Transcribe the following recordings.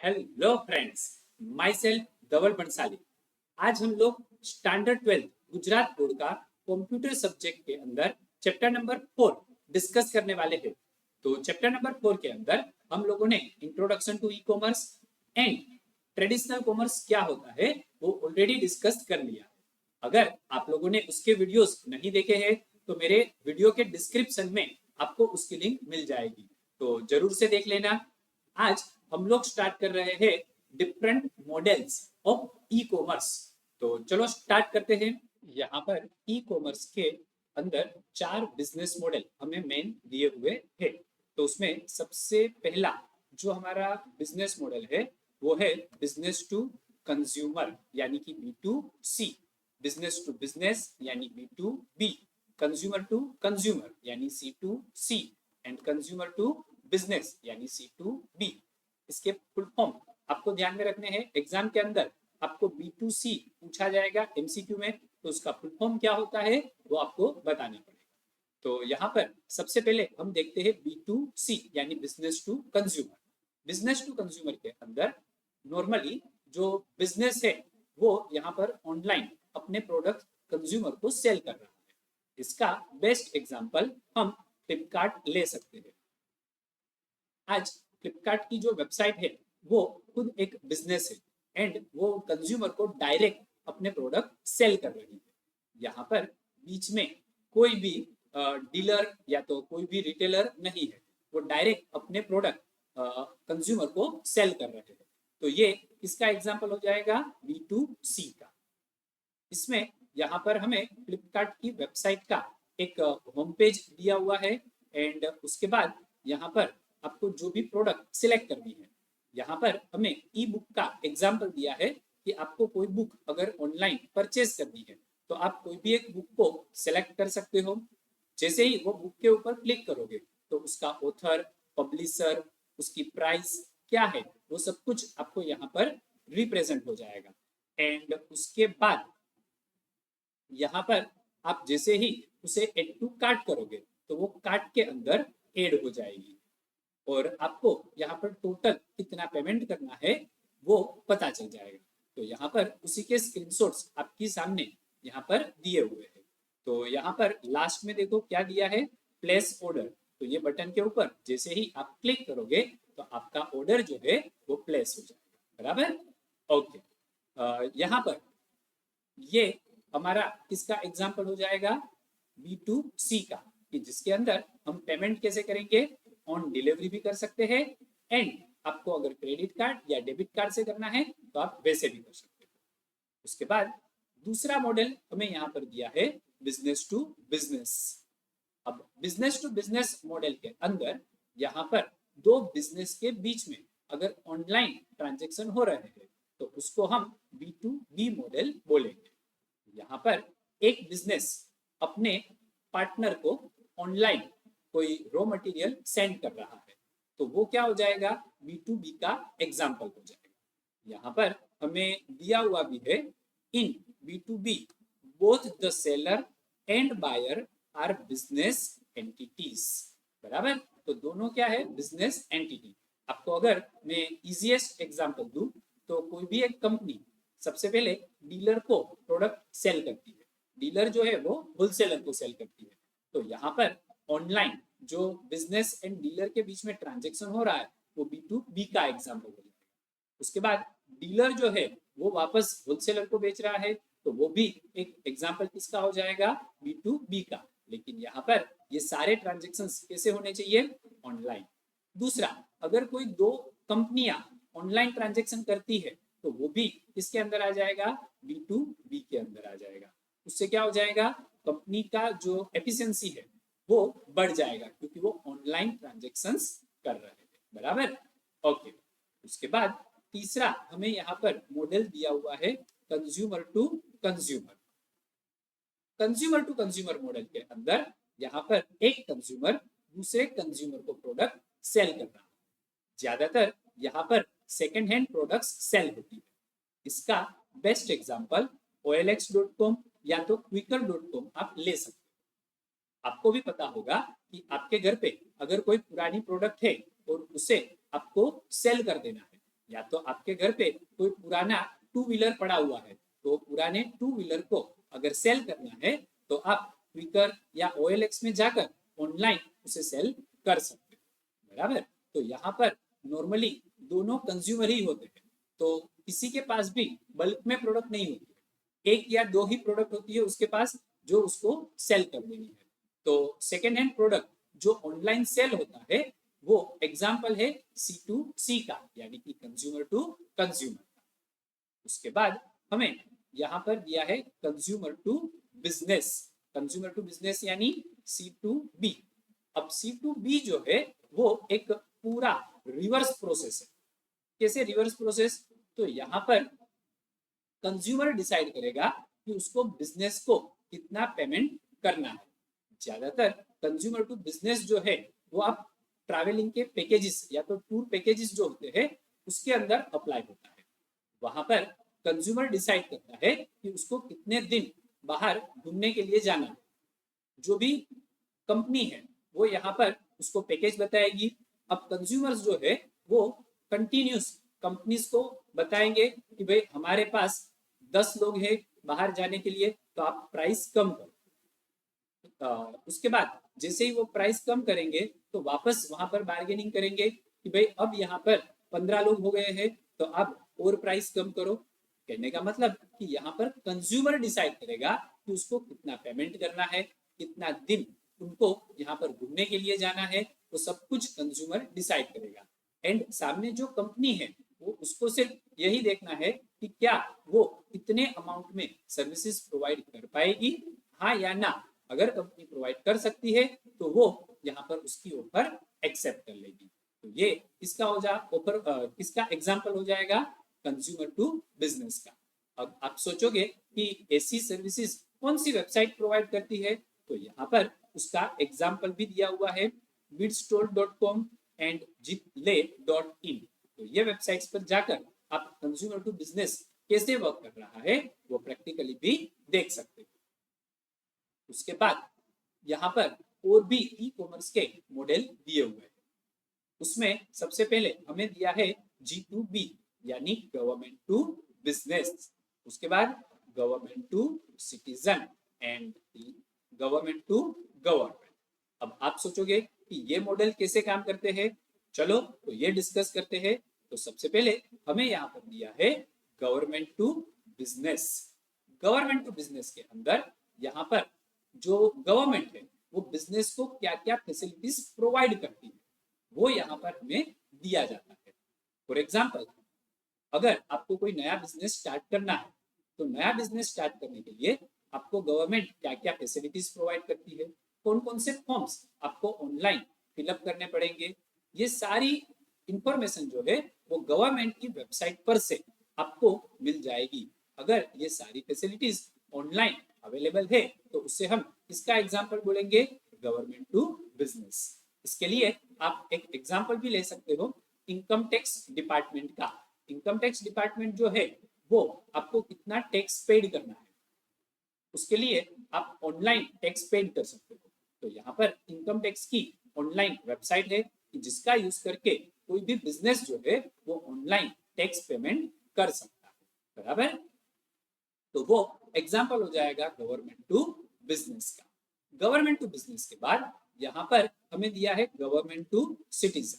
Hello friends, my self धवल बंसाली। आज हम लोग स्टैंडर्ड 12 गुजरात बोर्ड का कंप्यूटर सब्जेक्ट के अंदर चैप्टर नंबर 4 डिस्कस करने वाले हैं। तो चैप्टर नंबर 4 के अंदर हम लोगों ने introduction to e commerce and traditional commerce क्या होता है वो ऑलरेडी डिस्कस कर लिया। अगर आप लोगों ने उसके वीडियोस नहीं देखे हैं तो मेरे वीडियो के डिस्क्रिप्शन में आपको उसकी लिंक मिल जाएगी, तो जरूर से देख लेना। आज हम लोग स्टार्ट कर रहे हैं different models of e commerce. तो चलो स्टार्ट करते हैं। यहाँ पर ई कॉमर्स के अंदर 4 बिजनेस मॉडल हमें मेन दिए हुए हैं। तो उसमें सबसे पहला जो हमारा बिजनेस मॉडल है वो है बिजनेस टू कंज्यूमर यानी कि B2C, बिजनेस टू बिजनेस यानी B2B, कंज्यूमर टू कंज्यूमर यानी C2C and consumer to business यानी C2B। इसके फुल फॉर्म आपको ध्यान में रखने हैं। एग्जाम के अंदर आपको B2C पूछा जाएगा MCQ में, तो उसका फुल फॉर्म क्या होता है वो आपको बताना पड़ेगा। तो यहाँ पर सबसे पहले हम देखते हैं B2C यानी business to consumer. Business to consumer के अंदर नॉर्मली जो बिजनेस है वो यहाँ पर ऑनलाइन अपने प्रोडक्ट कंज्यूमर को सेल कर रहा है। इसका बेस्ट एग्जांपल हम फ्लिपकार्ट ले सकते हैं। आज फ्लिपकार्ट की जो वेबसाइट है वो खुद एक बिजनेस है एंड वो कंज्यूमर को डायरेक्ट अपने प्रोडक्ट सेल कर रही है। यहाँ पर बीच में कोई भी डीलर या तो कोई भी रिटेलर नहीं है, वो डायरेक्ट अपने प्रोडक्ट कंज्यूमर को सेल कर रहे हैं। तो ये किसका एग्जाम्पल हो जाएगा? B2C का। इसमें यहाँ पर हमें फ्लिपकार्ट की वेबसाइट का एक होम पेज दिया हुआ है एंड उसके बाद यहाँ पर आपको जो भी प्रोडक्ट सिलेक्ट करनी है, यहाँ पर हमें ई बुक का एग्जाम्पल दिया है कि आपको कोई बुक अगर ऑनलाइन परचेज करनी है तो आप कोई भी एक बुक को सिलेक्ट कर सकते हो। जैसे ही वो बुक के ऊपर क्लिक करोगे तो उसका ऑथर, पब्लिशर, उसकी प्राइस क्या है वो सब कुछ आपको यहाँ पर रिप्रेजेंट हो जाएगा। एंड उसके बाद यहाँ पर आप जैसे ही उसे एड टू कार्ट करोगे तो वो कार्ट के अंदर एड हो जाएगी और आपको यहाँ पर टोटल कितना पेमेंट करना है वो पता चल जाएगा। तो यहाँ पर उसी के स्क्रीनशॉट्स आपके सामने यहाँ पर दिए हुए हैं। तो यहाँ पर लास्ट में देखो क्या दिया है, प्लेस ऑर्डर। तो ये बटन के ऊपर जैसे ही आप क्लिक करोगे तो आपका ऑर्डर जो है वो प्लेस हो जाएगा। बराबर? ओके। यहाँ पर ये हमारा किसका एग्जाम्पल हो जाएगा? B2C का, कि जिसके अंदर हम पेमेंट कैसे करेंगे, ऑन डिलीवरी भी कर सकते हैं एंड आपको अगर क्रेडिट कार्ड या डेबिट कार्ड से करना है तो आप वैसे भी कर सकते हो। उसके बाद दूसरा मॉडल हमें यहाँ पर दिया है बिजनेस टू बिजनेस। अब बिजनेस टू बिजनेस मॉडल के अंदर यहाँ पर दो बिजनेस के बीच में अगर ऑनलाइन ट्रांजेक्शन हो रहे हैं तो उसको हम B2B मॉडल बोलेंगे। यहाँ पर एक बिजनेस अपने पार्टनर को ऑनलाइन कोई रॉ मटेरियल सेंड कर रहा है तो वो क्या हो जाएगा? B2B का एग्जाम्पल हो जाएगा। यहाँ पर हमें दिया हुआ भी है, in B2B both the seller and buyer are business entities. बराबर? तो दोनों क्या है? Business entity. आपको अगर मैं इजीएस्ट एग्जांपल दूं तो कोई भी एक कंपनी सबसे पहले डीलर को प्रोडक्ट सेल करती है। डीलर जो है वो होलसेलर को सेल करती है। तो यहाँ पर ऑनलाइन जो बिजनेस एंड डीलर के बीच में ट्रांजेक्शन हो रहा है वो B2B का एग्जाम्पल हो जाएगा। उसके बाद डीलर जो है वो वापस होलसेलर को बेच रहा है तो वो भी एक एग्जाम्पल किसका हो जाएगा? B2B का। लेकिन यहाँ पर ये सारे ट्रांजेक्शन कैसे होने चाहिए? ऑनलाइन। दूसरा, अगर कोई दो कंपनियां ऑनलाइन ट्रांजेक्शन करती है तो वो भी किसके अंदर आ जाएगा? B2B के अंदर आ जाएगा। उससे क्या हो जाएगा? कंपनी का जो एफिशिएंसी है वो बढ़ जाएगा क्योंकि वो ऑनलाइन ट्रांजेक्शन कर रहे हैं। बराबर? ओके। उसके बाद तीसरा हमें यहाँ पर मॉडल दिया हुआ है consumer to consumer. Consumer to consumer model के अंदर यहाँ पर एक कंज्यूमर दूसरे कंज्यूमर को प्रोडक्ट सेल कर रहा है। ज्यादातर यहाँ पर सेकेंड हैंड प्रोडक्ट्स सेल होती है। इसका बेस्ट एग्जांपल OLX.com या तो Quicker.com आप ले सकते हो। आपको भी पता होगा कि आपके घर पे अगर कोई पुरानी प्रोडक्ट है और उसे आपको सेल कर देना है या तो आपके घर पे कोई पुराना टू व्हीलर पड़ा हुआ है, तो पुराने टू व्हीलर को अगर सेल करना है तो आप क्विकर या OLX में जाकर ऑनलाइन उसे सेल कर सकते हैं, बराबर। तो यहाँ पर नॉर्मली दोनों कंज्यूमर ही होते हैं, तो किसी के पास भी बल्क में प्रोडक्ट नहीं होती है, एक या दो ही प्रोडक्ट होती है उसके पास जो उसको सेल कर देनी है। तो सेकेंड हैंड प्रोडक्ट जो ऑनलाइन सेल होता है वो एग्जाम्पल है C2C का, यानी कि कंज्यूमर टू कंज्यूमर का। उसके बाद हमें यहाँ पर दिया है consumer to business, consumer to business यानी C2B। अब C2B जो है वो एक पूरा रिवर्स प्रोसेस है। कैसे रिवर्स प्रोसेस? तो यहाँ पर कंज्यूमर डिसाइड करेगा कि उसको बिजनेस को कितना पेमेंट करना है। ज्यादातर कंज्यूमर टू बिजनेस जो है वो आप ट्रैवलिंग के पैकेजेस या तो टूर पैकेजेस जो होते हैं उसके अंदर अप्लाई होता है। वहां पर कंज्यूमर डिसाइड करता है कि उसको कितने दिन बाहर घूमने के लिए जाना है। जो भी कंपनी है वो यहाँ पर उसको पैकेज बताएगी। अब कंज्यूमर्स जो है वो कंटिन्यूस कंपनीज को बताएंगे कि भाई हमारे पास 10 लोग हैं बाहर जाने के लिए, तो आप प्राइस कम करो। उसके बाद जैसे ही वो प्राइस कम करेंगे तो वापस वहां पर बार्गेनिंग करेंगे कि भाई अब यहाँ पर 15 लोग हो गए हैं तो आप और प्राइस कम करो। कहने का मतलब कि यहाँ पर कंज्यूमर डिसाइड करेगा कि उसको कितना पेमेंट करना है, कितना दिन उनको यहाँ पर घूमने के लिए जाना है, वो सब कुछ कंज्यूमर डिसाइड करेगा। एंड सामने जो कंपनी है वो उसको सिर्फ यही देखना है कि क्या वो इतने अमाउंट में सर्विसेज प्रोवाइड कर पाएगी, हाँ या ना। अगर कंपनी प्रोवाइड कर सकती है तो वो यहाँ पर उसकी ऑफर एक्सेप्ट कर लेगी। तो ये किसका हो जा ऑफर किसका एग्जांपल हो जाएगा? कंज्यूमर टू बिजनेस का। अब आप सोचोगे कि ऐसी सर्विसेज कौन सी वेबसाइट प्रोवाइड करती है, तो यहाँ पर उसका एग्जाम्पल भी दिया हुआ है, bidstore.com एंड jitle.in। तो ये वेबसाइट्स पर जाकर आप कंज्यूमर टू बिजनेस कैसे वर्क कर रहा है वो प्रैक्टिकली भी देख सकते हो। उसके बाद यहाँ पर और भी ई कॉमर्स के मॉडल दिए हुए हैं। उसमें सबसे पहले हमें दिया है G2B यानी गवर्नमेंट टू बिजनेस, उसके बाद government to citizen and government to government. अब आप सोचोगे कि ये मॉडल कैसे काम करते हैं, चलो तो ये डिस्कस करते हैं। तो सबसे पहले हमें यहाँ पर दिया है government to business. Government to business के अंदर यहाँ पर जो गवर्नमेंट है वो बिजनेस को क्या क्या फैसिलिटीज प्रोवाइड करती है वो यहाँ पर हमें दिया जाता है। फॉर एग्जाम्पल, अगर आपको कोई नया बिजनेस स्टार्ट करना है तो नया बिजनेस स्टार्ट करने के लिए आपको गवर्नमेंट क्या क्या फैसिलिटीज प्रोवाइड करती है, कौन कौन से फॉर्म्स आपको ऑनलाइन फिलअप करने पड़ेंगे, ये सारी इंफॉर्मेशन जो है वो गवर्नमेंट की वेबसाइट पर से आपको मिल जाएगी। अगर ये सारी फैसिलिटीज ऑनलाइन अवेलेबल है तो उससे हम इसका एग्जाम्पल बोलेंगे गवर्नमेंट टू बिजनेस। इसके लिए आप एक एग्जाम्पल भी ले सकते हो इनकम टैक्स डिपार्टमेंट का। इनकम टैक्स डिपार्टमेंट जो है वो आपको कितना टैक्स पेड करना है उसके लिए आप ऑनलाइन टैक्स पेड कर सकते हो। तो यहाँ पर इनकम टैक्स की ऑनलाइन वेबसाइट है जिसका यूज करके कोई भी बिजनेस जो है वो ऑनलाइन टैक्स पेमेंट कर सकता है, बराबर। तो वो एग्जाम्पल हो जाएगा गवर्नमेंट टू बिजनेस का। गवर्नमेंट टू बिजनेस के बाद यहाँ पर हमें दिया है गवर्नमेंट टू सिटीजन।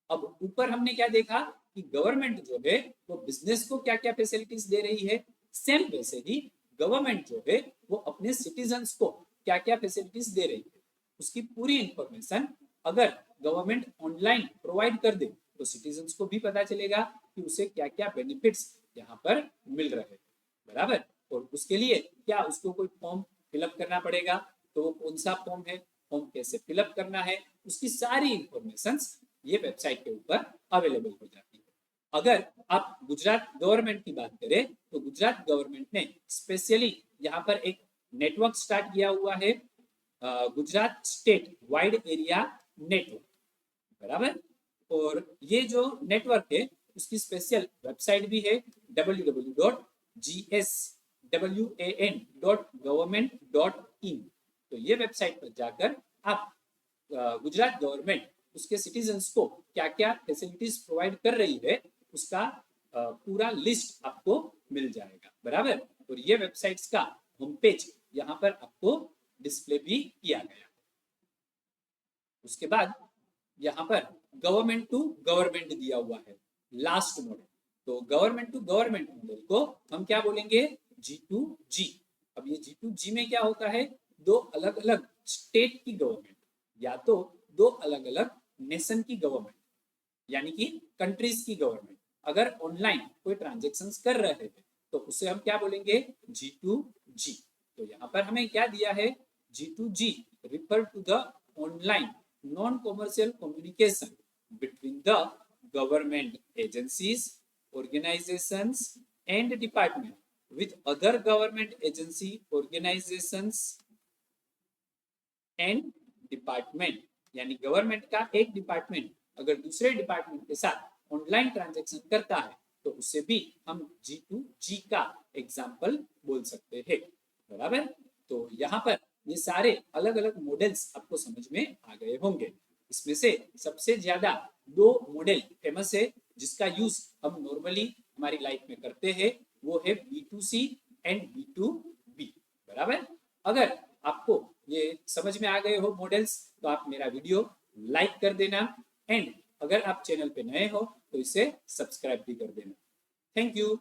अब ऊपर हमने क्या देखा कि गवर्नमेंट जो है वो बिजनेस को क्या क्या फैसिलिटीज दे रही है, सेम वैसे ही गवर्नमेंट जो है वो अपने सिटीजन्स को क्या क्या फैसिलिटीज दे रही है उसकी पूरी इंफॉर्मेशन अगर गवर्नमेंट ऑनलाइन प्रोवाइड कर दे तो सिटीजन्स को भी पता चलेगा कि उसे क्या क्या बेनिफिट्स यहाँ पर मिल रहे हैं, बराबर। और उसके लिए क्या उसको कोई फॉर्म फिलअप करना पड़ेगा, तो वो कौन सा फॉर्म है, फॉर्म कैसे फिलअप करना है, उसकी सारी इंफॉर्मेशन ये वेबसाइट के ऊपर अवेलेबल हो जाती है। अगर आप गुजरात गवर्नमेंट की बात करें तो गुजरात गवर्नमेंट ने स्पेशली यहाँ पर एक नेटवर्क स्टार्ट किया हुआ है, Gujarat state wide area network, बराबर। और ये जो नेटवर्क है उसकी स्पेशल वेबसाइट भी है www.gswan.government.in। तो ये वेबसाइट पर जाकर आप गुजरात गवर्नमेंट उसके सिटीजन्स को क्या क्या फैसिलिटीज प्रोवाइड कर रही है उसका पूरा लिस्ट आपको मिल जाएगा, बराबर। और ये वेबसाइट्स का होम पेज यहाँ पर आपको डिस्प्ले भी किया गया। उसके बाद यहाँ पर गवर्नमेंट टू गवर्नमेंट दिया हुआ है, लास्ट मॉडल। तो गवर्नमेंट टू गवर्नमेंट मॉडल को हम क्या बोलेंगे, G2G। अब ये G2G में क्या होता है, दो अलग अलग स्टेट की गवर्नमेंट या तो दो अलग अलग नेशन की गवर्नमेंट यानी कि कंट्रीज की गवर्नमेंट अगर ऑनलाइन कोई ट्रांजेक्शन्स कर रहे हैं तो उसे हम क्या बोलेंगे, G2G। तो यहाँ पर हमें क्या दिया है, G2G refer to the online non commercial communication between the government agencies, organizations and department with other government agency, organizations and department। यानी गवर्नमेंट का एक डिपार्टमेंट अगर दूसरे डिपार्टमेंट के साथ ऑनलाइन ट्रांजैक्शन करता है तो उसे भी हम G2G का एग्जाम्पल बोल सकते हैं, बराबर। तो यहाँ पर ये सारे अलग अलग मॉडल्स आपको समझ में आ गए होंगे। इसमें से सबसे ज्यादा दो मॉडल फेमस है जिसका यूज हम नॉर्मली हमारी लाइफ में करते हैं, वो है B2C एंड B2B, बराबर। अगर आपको ये समझ में आ गए हो मॉडल्स तो आप मेरा वीडियो लाइक कर देना एंड अगर आप चैनल पे नए हो तो इसे सब्सक्राइब भी कर देना। Thank you.